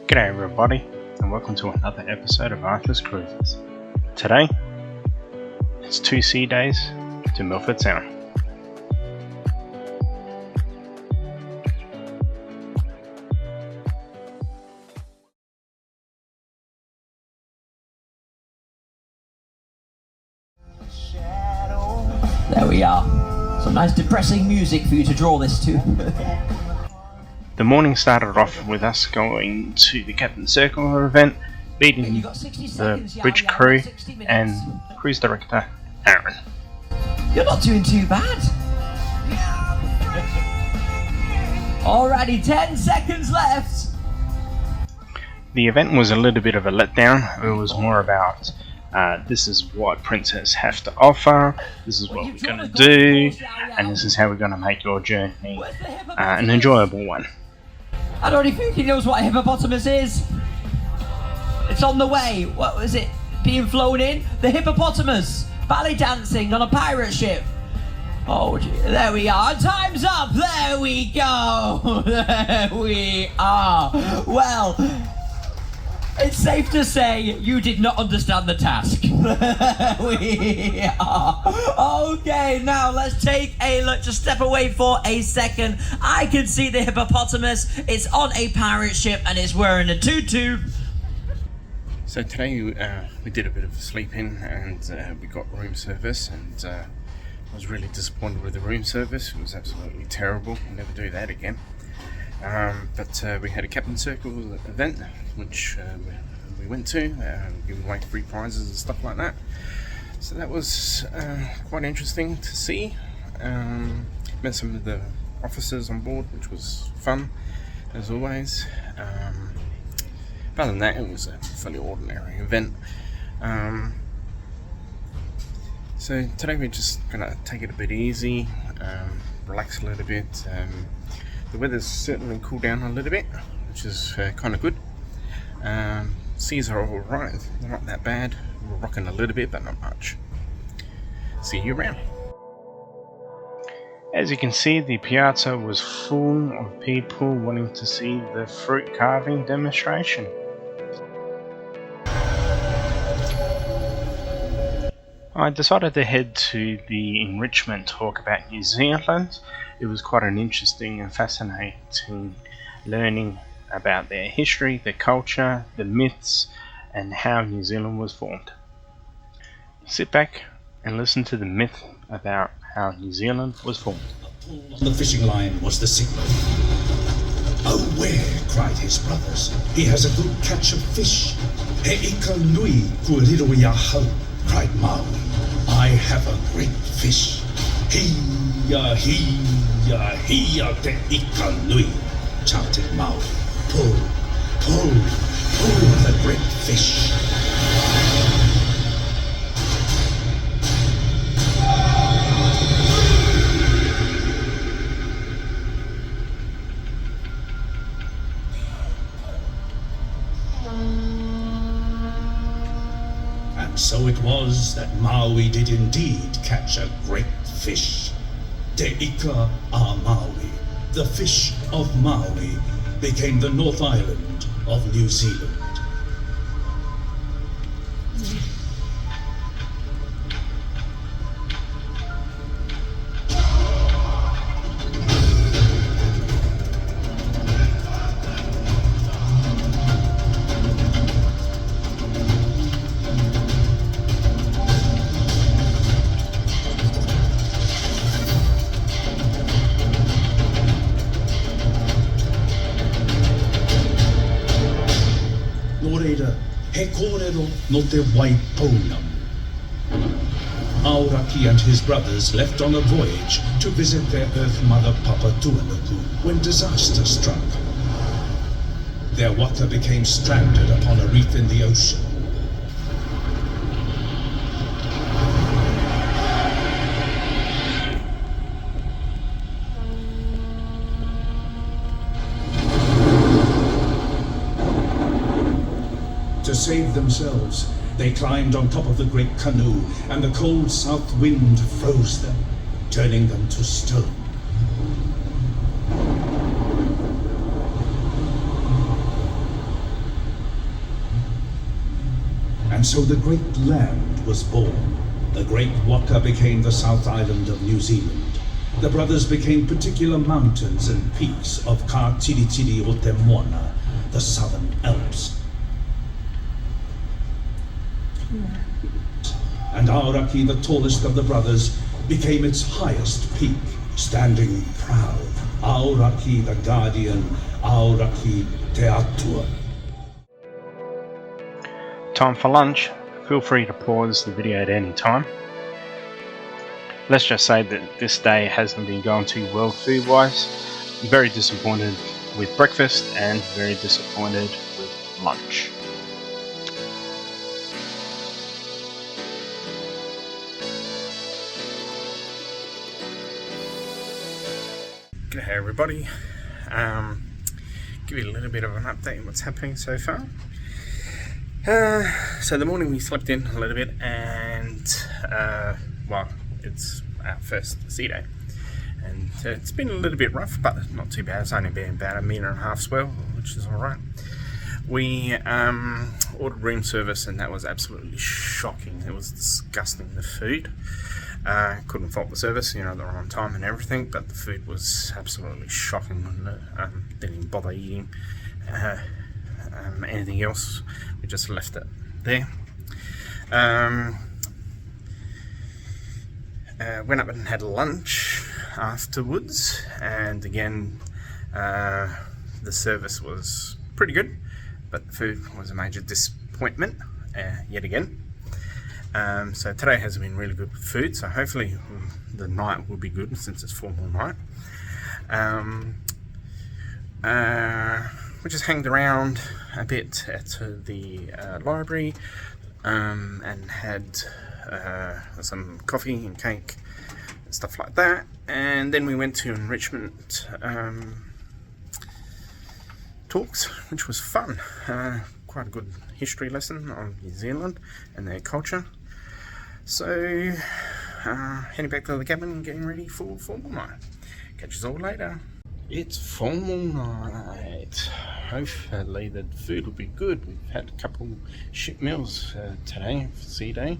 G'day everybody, and welcome to another episode of Arthur's Cruises. Today, it's 2 sea days to Milford Sound. There we are. Some nice depressing music for you to draw this to. The morning started off with us going to the Captain Circle event, meeting the bridge crew and cruise director Aaron. You're not doing too bad. Alrighty, 10 seconds left. The event was a little bit of a letdown. It was more about this is what Princess have to offer, this is what we're going to do, and this is how we're going to make your journey an enjoyable one. I don't even think he knows what a hippopotamus is. It's on the way. What was it? Being flown in? The hippopotamus. Ballet dancing on a pirate ship. Oh, gee, there we are. Time's up. There we go. There we are. Well, it's safe to say you did not understand the task. We are. Okay, now let's take a look. Just step away for a second. I can see the hippopotamus. It's on a pirate ship and it's wearing a tutu. So today we did a bit of sleeping and we got room service, and I was really disappointed with the room service. It was absolutely terrible. I'll never do that again. But we had a Captain Circle event, which we went to, giving away free prizes and stuff like that. So that was quite interesting to see. Met some of the officers on board, which was fun, as always. Other than that, it was a fairly ordinary event. So today we're just going to take it a bit easy, relax a little bit. The weather's certainly cooled down a little bit, which is kind of good. Seas are alright, they're not that bad. We're rocking a little bit, but not much. See you around. As you can see, the piazza was full of people wanting to see the fruit carving demonstration. I decided to head to the enrichment talk about New Zealand. It was quite an interesting and fascinating learning about their history, their culture, the myths, and how New Zealand was formed. Sit back and listen to the myth about how New Zealand was formed. On the fishing line was the signal. "Aware," cried his brothers. "He has a good catch of fish." "He ika nui kuariroia hau," cried Maui. "I have a great fish." "Hiya, hiya, hiya te ika nui," shouted Maui. "Pull, pull, pull the great fish." And so it was that Maui did indeed catch a great fish. Te ika a Maui, the fish of Maui, became the North Island of New Zealand. He kōrero no te Waipounamu. Aoraki and his brothers left on a voyage to visit their Earth Mother Papatuanuku when disaster struck. Their waka became stranded upon a reef in the ocean. To save themselves, they climbed on top of the great canoe, and the cold south wind froze them, turning them to stone. And so the great land was born. The Great Waka became the South Island of New Zealand. The brothers became particular mountains and peaks of Ka Tiri Tiri o Te Moana, the Southern Alps. And Aoraki, the tallest of the brothers, became its highest peak, standing proud. Aoraki the guardian, Aoraki te atua. Time for lunch. Feel free to pause the video at any time. Let's just say that this day hasn't been going too well food wise. I'm very disappointed with breakfast and very disappointed with lunch. G'day everybody. Give you a little bit of an update on what's happening so far. So the morning we slept in a little bit, and well, it's our first sea day, and it's been a little bit rough, but not too bad. It's only been about a metre and a half swell, which is alright. We ordered room service, and that was absolutely shocking. It was disgusting, the food. Couldn't fault the service, you know, they were on time and everything, but the food was absolutely shocking. Didn't even bother eating anything else. We just left it there. Went up and had lunch afterwards, and again the service was pretty good, but the food was a major disappointment yet again. So today has been really good food, so hopefully the night will be good since it's formal night. We just hanged around a bit at the library and had some coffee and cake and stuff like that, and then we went to enrichment talks, which was fun. Quite a good history lesson on New Zealand and their culture. So heading back to the cabin and getting ready for formal night. Catch you all later. It's formal night. Hopefully the food will be good. We've had a couple ship meals today for sea day.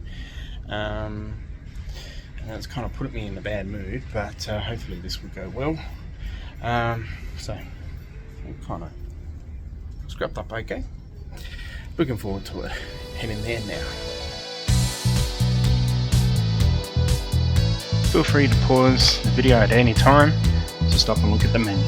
And it's kind of put me in a bad mood, but hopefully this will go well. So we'll kind of scrapped up okay. Looking forward to it. Heading there now. Feel free to pause the video at any time to stop and look at the menu.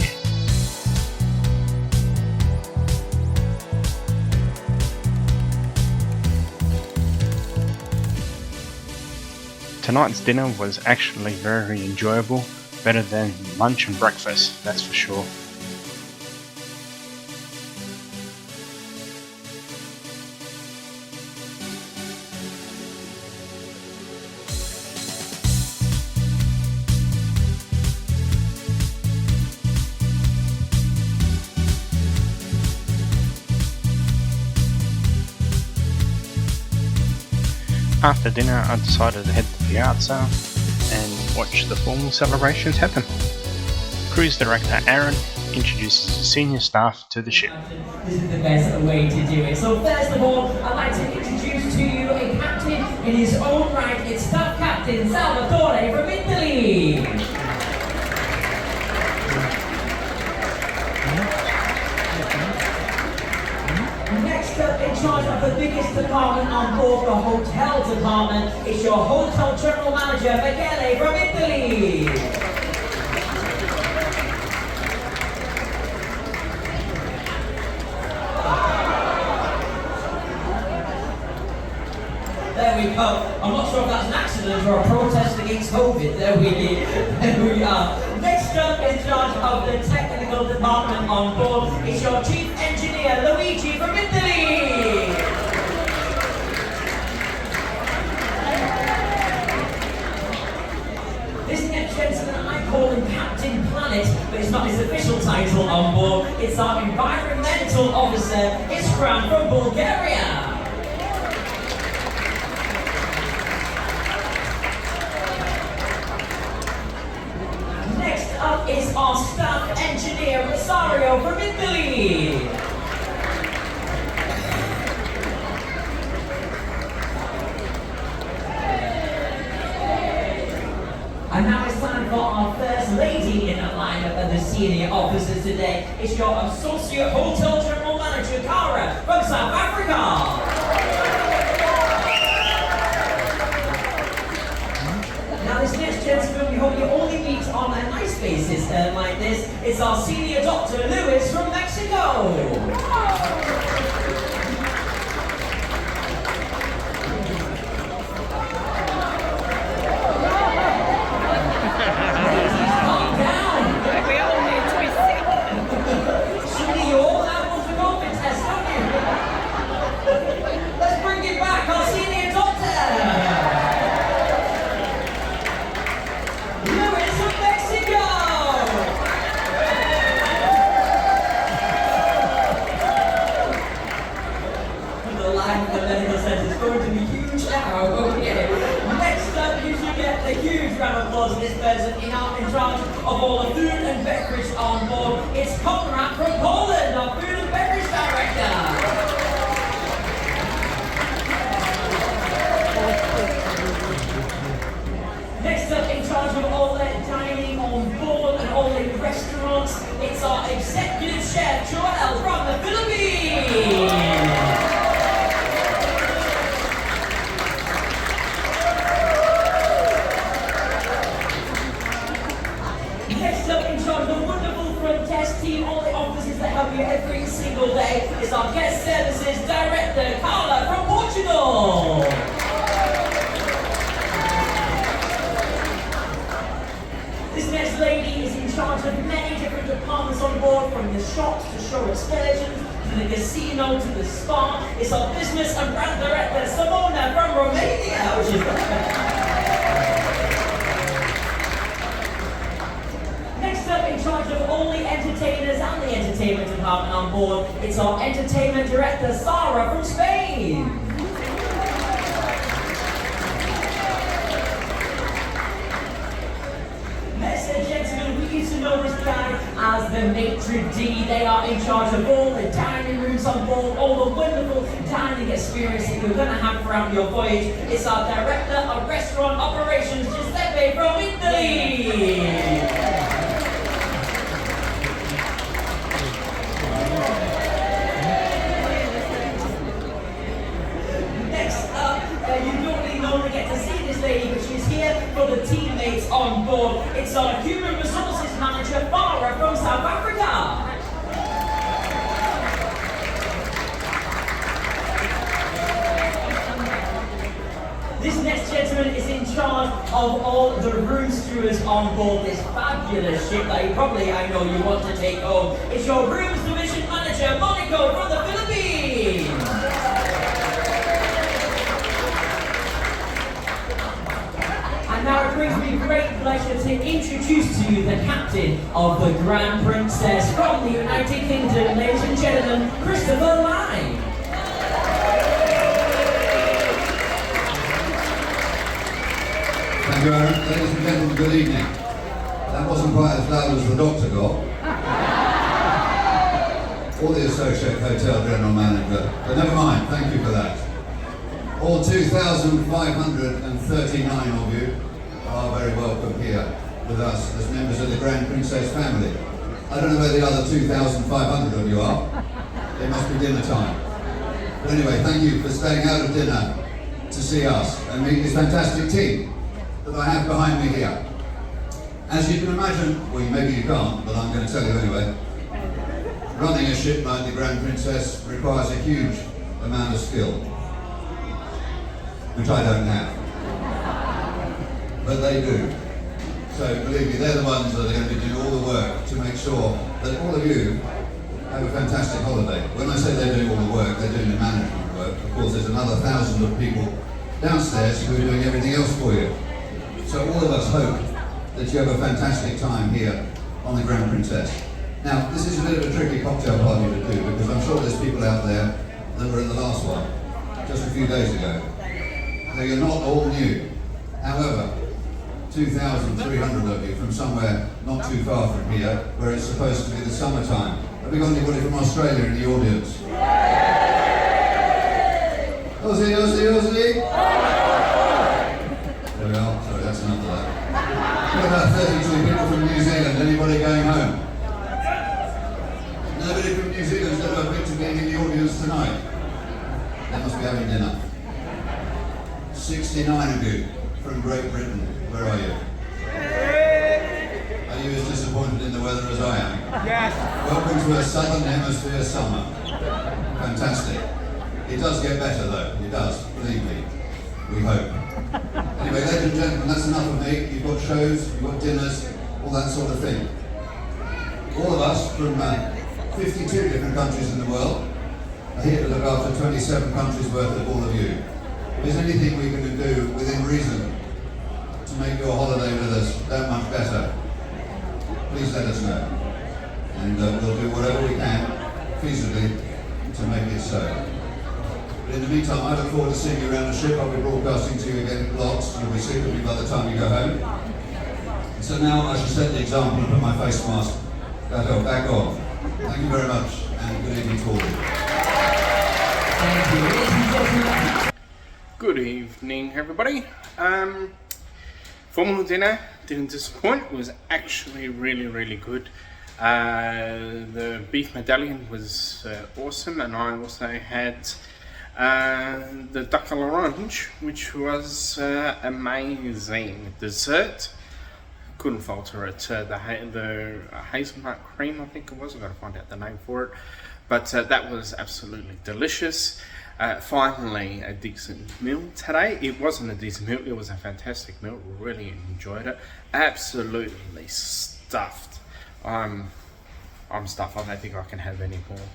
Tonight's dinner was actually very enjoyable, better than lunch and breakfast, that's for sure. After dinner, I decided to head to the Piazza and watch the formal celebrations happen. Cruise Director Aaron introduces the senior staff to the ship. This is the best way to do it. So first of all, I'd like to introduce to you a captain in his own right. It's Staff Captain Salvatore from Italy. In charge of the biggest department on board, the hotel department, is your hotel general manager, Michele from Italy. There we go. I'm not sure if that's an accident or a protest against COVID. There we are. Next up, in charge of the technical department on board, is your chief engineer, Luigi from Italy. This next gentleman, I call him Captain Planet, but it's not his official title on board. It's our environmental officer, Iskran from Bulgaria. Up is our staff engineer, Rosario from Italy. lineup of the senior officers today. It's your Associate Hotel General Manager, Cara, from South Africa. Now this next gentleman we hope you only meet on a nice basis like this. It's our senior doctor, Lewis, from Mexico. This person in charge of all the food and beverage on board. It's Conrad from Poland, our food and beverage director. Next up, in charge of all the dining on board and all the restaurants, it's our executive chef, Joel, from the Philippines. Team, all the officers that help you every single day, is our guest services director, Carla, from Portugal. This next lady is in charge of many different departments on board, from the shops to show excursions, to the casino, to the spa. It's our business and brand director, Simona, from Romania, which is perfect. In charge of all the entertainers and the entertainment department on board, it's our entertainment director, Sarah, from Spain. Ladies and gentlemen, we used to know this guy as the maitre d'. They are in charge of all the dining rooms on board, all the wonderful dining experience that you're going to have throughout your voyage. It's our director of restaurant operations, Giuseppe, from Italy. But she's here for the teammates on board. It's our Human Resources Manager, Farah, from South Africa. This next gentleman is in charge of all the room stewards on board this fabulous ship that I know you want to take home. It's your Rooms Division Manager, Monaco, from the Philippines. And now it brings me great pleasure to introduce to you the captain of the Grand Princess from the United Kingdom, ladies and gentlemen, Christopher Lyne. Thank you, Aaron. Ladies and gentlemen, good evening. That wasn't quite as loud as the doctor got. Or the Associate Hotel General Manager, but never mind, thank you for that. All 2,539 of you are very welcome here with us as members of the Grand Princess family. I don't know where the other 2,500 of you are. It must be dinner time. But anyway, thank you for staying out of dinner to see us and meet this fantastic team that I have behind me here. As you can imagine, well maybe you can't, but I'm going to tell you anyway, running a ship like the Grand Princess requires a huge amount of skill, which I don't have. But they do. So believe me, they're the ones that are going to be doing all the work to make sure that all of you have a fantastic holiday. When I say they're doing all the work, they're doing the management work. Of course, there's another 1,000 of people downstairs who are doing everything else for you. So all of us hope that you have a fantastic time here on the Grand Princess. Now, this is a bit of a tricky cocktail party to do because I'm sure there's people out there that were in the last one just a few days ago. So you're not all new. However, 2,300 of you from somewhere not too far from here, where it's supposed to be the summertime. Have we got anybody from Australia in the audience? Aussie, Aussie, Aussie! There we are. Sorry, that's enough of that. What about 32 people from New New Zealand? Anybody going home? Nobody from New Zealand's got a picture being in the audience tonight. They must be having dinner. 69 of you from Great Britain. Where are you? Are you as disappointed in the weather as I am? Yes. Welcome to a Southern Hemisphere summer. Fantastic. It does get better though. It does. Believe me. We hope. Anyway, ladies and gentlemen, that's enough of me. You've got shows, you've got dinners, all that sort of thing. All of us from 52 different countries in the world are here to look after 27 countries worth of all of you. If there's anything we can do within reason to make your holiday with us that much better, please let us know. And we'll do whatever we can, feasibly, to make it so. But in the meantime, I look forward to seeing you around the ship. I'll be broadcasting to you again lots. You'll be sick of me by the time you go home. So now I shall set the example and put my face mask back on. Thank you very much, and good evening to all of you. Thank you. Good evening, everybody. Formal dinner didn't disappoint. It was actually really good. The beef medallion was awesome, and I also had the duck à l'orange, which was amazing. Dessert, couldn't falter it. The hazelnut cream, I think it was. I've got to find out the name for it, but that was absolutely delicious. Finally, a decent meal today. It wasn't a decent meal, it was a fantastic meal. Really enjoyed it. Absolutely stuffed. I'm stuffed. I don't think I can have any more.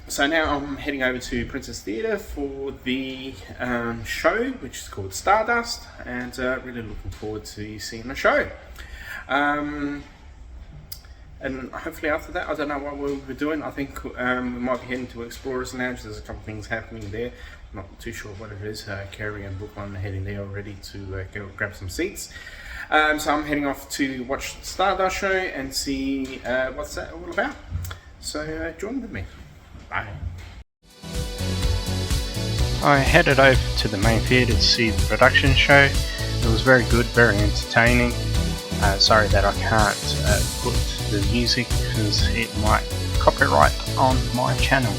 So now I'm heading over to Princess Theatre for the show, which is called Stardust, and really looking forward to seeing the show. And hopefully after that, I don't know what we'll be doing. I think we might be heading to Explorers Lounge. There's a couple of things happening there. Not too sure what it is. Kerry and Book on heading there already to go grab some seats. So I'm heading off to watch the Stardust show and see what's that all about. So join with me. Bye. I headed over to the main theatre to see the production show. It was very good, very entertaining. Sorry that I can't put the music because it might copyright on my channel.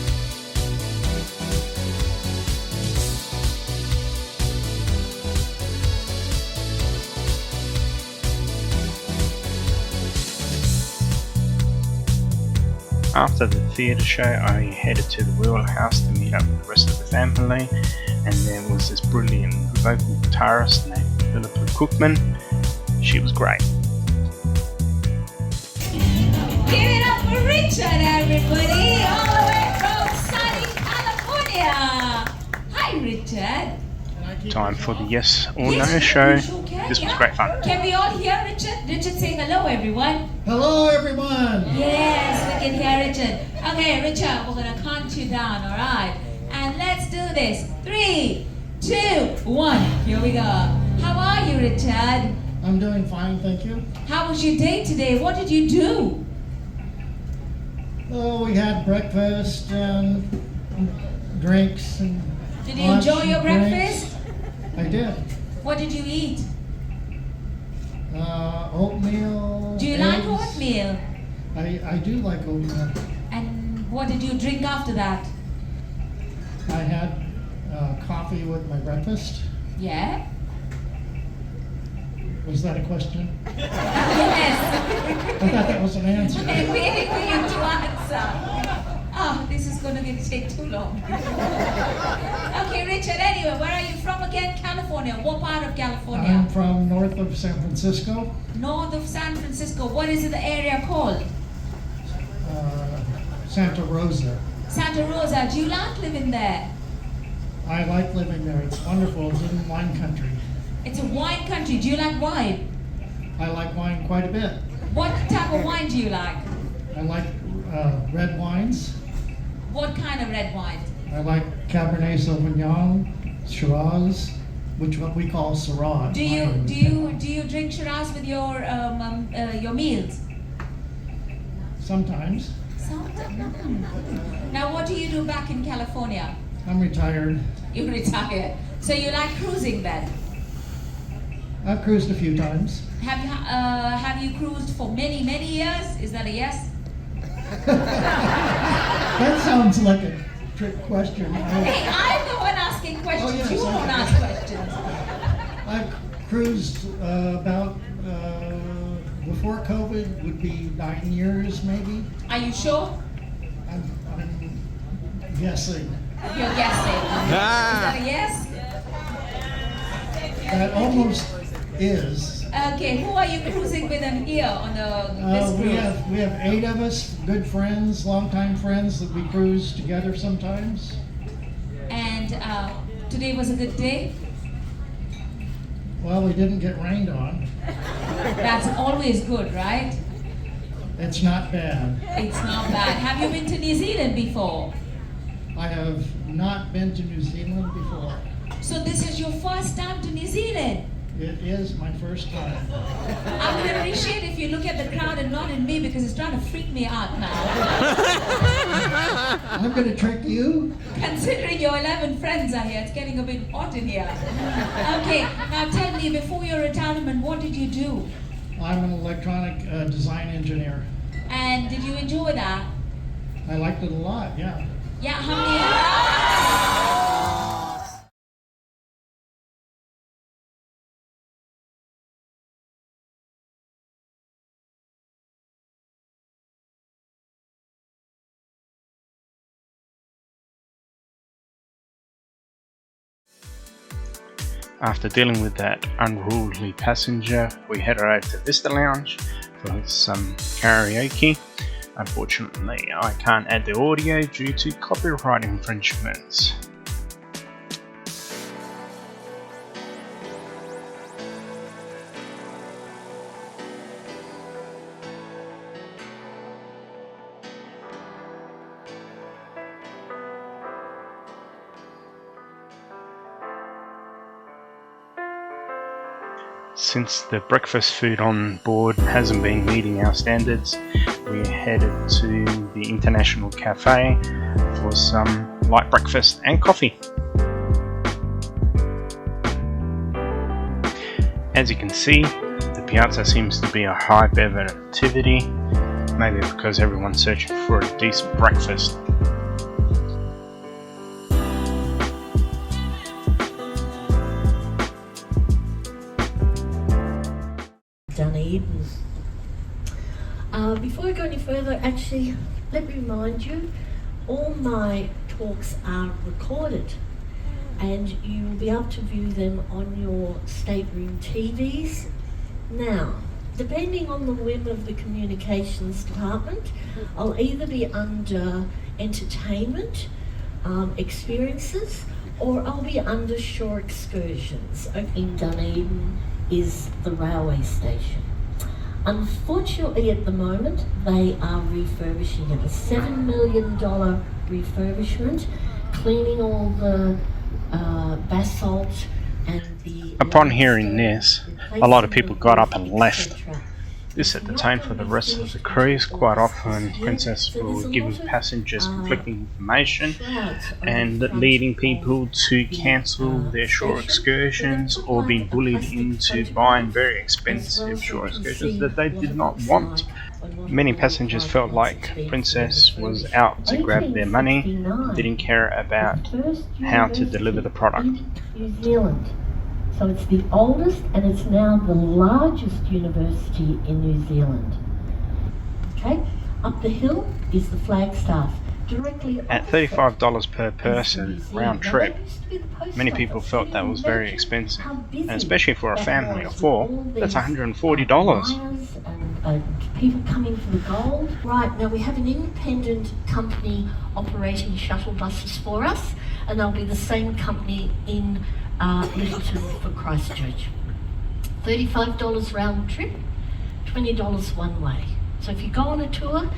After the theatre show, I headed to the wheelhouse to meet up with the rest of the family, and there was this brilliant vocal guitarist named Philippa Cookman. She was great. Give it up for Richard, everybody, all the way from sunny California. Hi, Richard. Time for the yes or no show. This was great fun. Can we all hear Richard? Richard, say hello, everyone. Hello, everyone. Yes, we can hear Richard. Okay, Richard, we're gonna count you down, all right? And let's do this. 3, 2, 1. Here we go. How are you, Richard? I'm doing fine, thank you. How was your day today? What did you do? Oh, we had breakfast and drinks and Did you enjoy your breakfast? I did. What did you eat? Oatmeal. Do you eggs. like oatmeal? I do like oatmeal. And what did you drink after that? I had coffee with my breakfast. Yeah? Was that a question? Yes. I thought that was an answer. I'm waiting for you to answer. Oh, this is going to take too long. Okay, Richard, anyway, where are you from again? California. What part of California? I'm from north of San Francisco. North of San Francisco. What is the area called? Santa Rosa. Santa Rosa. Do you like living there? I like living there. It's wonderful. It's in wine country. It's a wine country. Do you like wine? I like wine quite a bit. What type of wine do you like? I like red wines. What kind of red wine? I like Cabernet Sauvignon, Shiraz, which what we call Syrah. Do you drink Shiraz with your meals? Sometimes. Now, what do you do back in California? I'm retired. You're retired. So you like cruising then? I've cruised a few times. Have you cruised for many years? Is that a yes? That sounds like a trick question. Hey, I'm the one asking questions. Oh, yes, You won't okay. ask questions. I've cruised about, before COVID would be 9 years maybe. Are you sure? I'm guessing. You're guessing. Is that a yes? That almost is. Okay, who are you cruising with and here on this We cruise? have 8 of us, good friends, longtime friends that we cruise together sometimes. And today was a good day? Well, we didn't get rained on. That's always good, right? It's not bad. It's not bad. Have you been to New Zealand before? I have not been to New Zealand before. So this is your first time to New Zealand? It is my first time. I would appreciate if you look at the crowd and not at me because it's trying to freak me out now. I'm going to trick you. Considering your 11 friends are here, it's getting a bit hot in here. Okay, now tell me, before your retirement, what did you do? I'm an electronic design engineer. And did you enjoy that? I liked it a lot, yeah. Yeah, how many? After dealing with that unruly passenger, we headed over to Vista Lounge for some karaoke. Unfortunately, I can't add the audio due to copyright infringements. Since the breakfast food on board hasn't been meeting our standards, we headed to the International Cafe for some light breakfast and coffee. As you can see, the piazza seems to be a hype of an activity, maybe because everyone's searching for a decent breakfast. Dunedin. Before I go any further, actually, let me remind you, all my talks are recorded and you will be able to view them on your stateroom TVs. Now, depending on the whim of the communications department, I'll either be under entertainment, experiences, or I'll be under shore excursions. In Dunedin is the railway station. Unfortunately, at the moment, they are refurbishing it. A $7 million refurbishment, cleaning all the basalt and the... Upon hearing this, a lot of people got up and left. This set the tone for the rest of the cruise. Quite often, Princess will give passengers conflicting information and leading people to cancel their shore excursions or be bullied into buying very expensive shore excursions that they did not want. Many passengers felt like Princess was out to grab their money, didn't care about how to deliver the product. New Zealand. So it's the oldest and it's now the largest university in New Zealand. Okay, up the hill is the Flagstaff. Directly at $35 per person round trip, many people felt that was very expensive, and especially for a family of 4, that's $140. And people coming for the gold. Right, now we have an independent company operating shuttle buses for us, and they'll be the same company in Lyttelton for Christchurch. $35 round trip, $20 one way. So if you go on a tour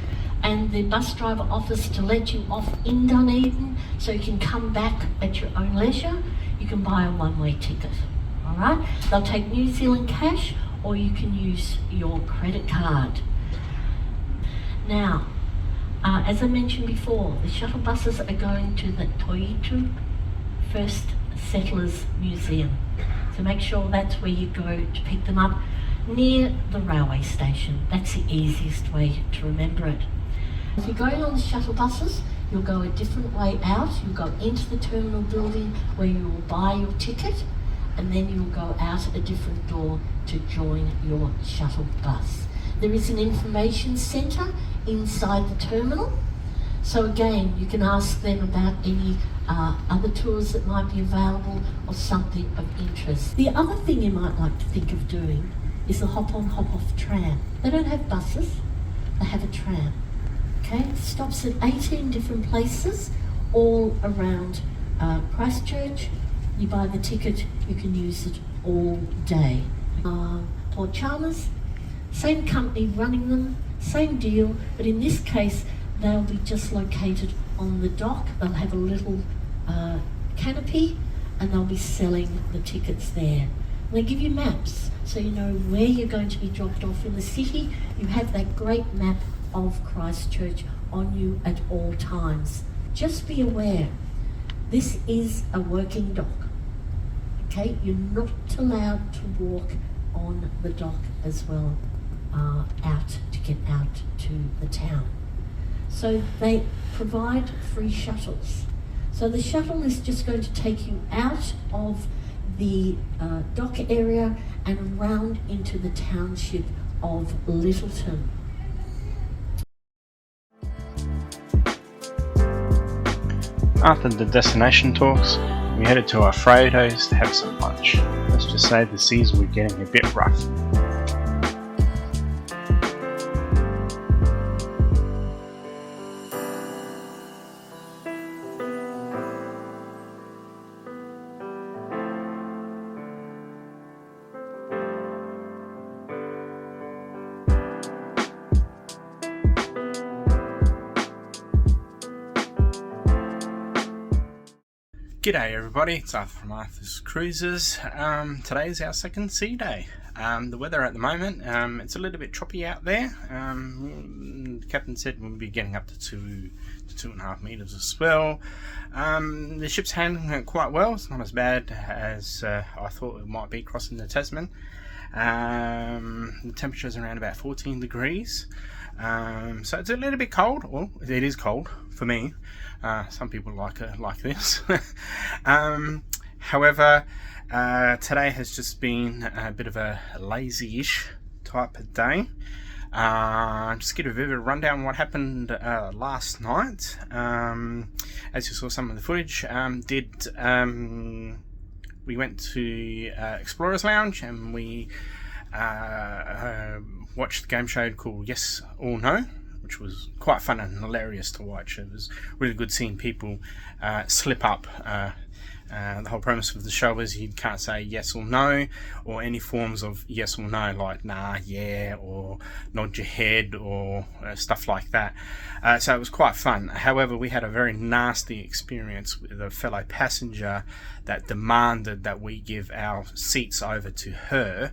and the bus driver offers to let you off in Dunedin so you can come back at your own leisure, you can buy a one-way ticket. All right? They'll take New Zealand cash or you can use your credit card. Now, as I mentioned before, the shuttle buses are going to the Toitu First Settlers Museum. So make sure that's where you go to pick them up, near the railway station. That's the easiest way to remember it. If you're going on the shuttle buses, you'll go a different way out. You'll go into the terminal building where you will buy your ticket, and then you'll go out a different door to join your shuttle bus. There is an information centre inside the terminal. So again, you can ask them about any other tours that might be available or something of interest. The other thing you might like to think of doing is the hop-on, hop-off tram. They don't have buses, they have a tram. Okay, it stops at 18 different places all around Christchurch. You buy the ticket, you can use it all day. Port Chalmers, same company running them, same deal, but in this case, they'll be just located on the dock. They'll have a little canopy and they'll be selling the tickets there. And they give you maps so you know where you're going to be dropped off in the city. You have that great map of Christchurch on you at all times. Just be aware, this is a working dock. Okay, you're not allowed to walk on the dock as well, to get out to the town. So they provide free shuttles. So the shuttle is just going to take you out of the dock area and around into the township of Lyttelton. After the destination talks, we headed to our Fjords to have some lunch. Let's just say the seas were getting a bit rough. G'day everybody, it's Arthur from Arthur's Cruises. Today's our second sea day. The weather at the moment, it's a little bit choppy out there. The captain said we'll be getting up to 2.5 meters of swell. The ship's handling it quite well. It's not as bad as I thought it might be crossing the Tasman. The temperature's around about 14 degrees. So it's a little bit cold. Well, it is cold for me. Some people like it like this. However, today has just been a bit of a lazy-ish type of day. Just give a bit of a rundown on what happened last night. As you saw some of the footage, we went to Explorers Lounge and we watched the game show called Yes or No, which was quite fun and hilarious to watch. It was really good seeing people slip up. The whole premise of the show is you can't say yes or no, or any forms of yes or no, like nah, yeah, or nod your head, or stuff like that. So it was quite fun. However, we had a very nasty experience with a fellow passenger that demanded that we give our seats over to her,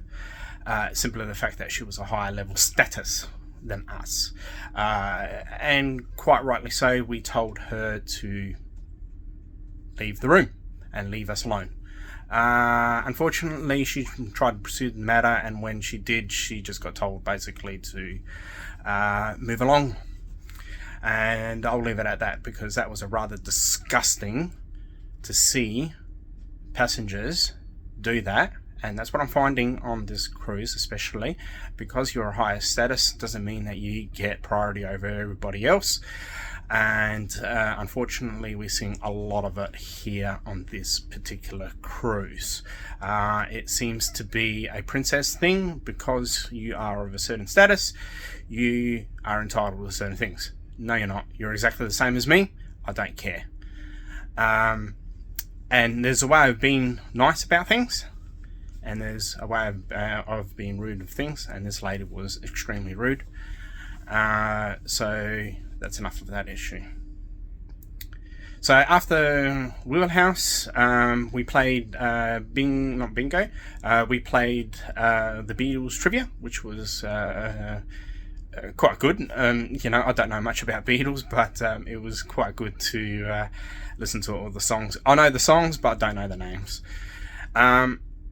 simply the fact that she was a higher level status than us, and quite rightly so. We told her to leave the room and leave us alone. Unfortunately, she tried to pursue the matter, and when she did, she just got told basically to move along, and I'll leave it at that, because that was a rather disgusting to see passengers do that. And that's what I'm finding on this cruise, especially because you're a higher status doesn't mean that you get priority over everybody else. And unfortunately, we're seeing a lot of it here on this particular cruise. It seems to be a princess thing. Because you are of a certain status, you are entitled to certain things. No, you're not. You're exactly the same as me. I don't care. And there's a way of being nice about things, and there's a way of being rude of things, and this lady was extremely rude. So that's enough of that issue. So after Wheelhouse, we played we played the Beatles trivia, which was quite good. You know, I don't know much about Beatles, but it was quite good to listen to all the songs. I know the songs, but I don't know the names.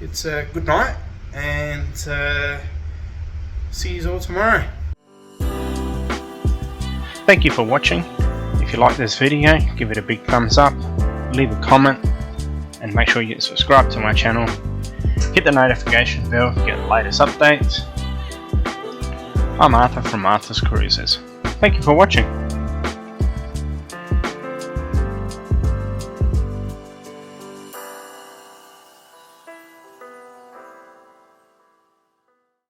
it's a good night, and see you all tomorrow. Thank you for watching. If you like this video, give it a big thumbs up, leave a comment, and make sure you subscribe to my channel. Hit the notification bell to get the latest updates. I'm Arthur from Arthur's Cruises. Thank you for watching.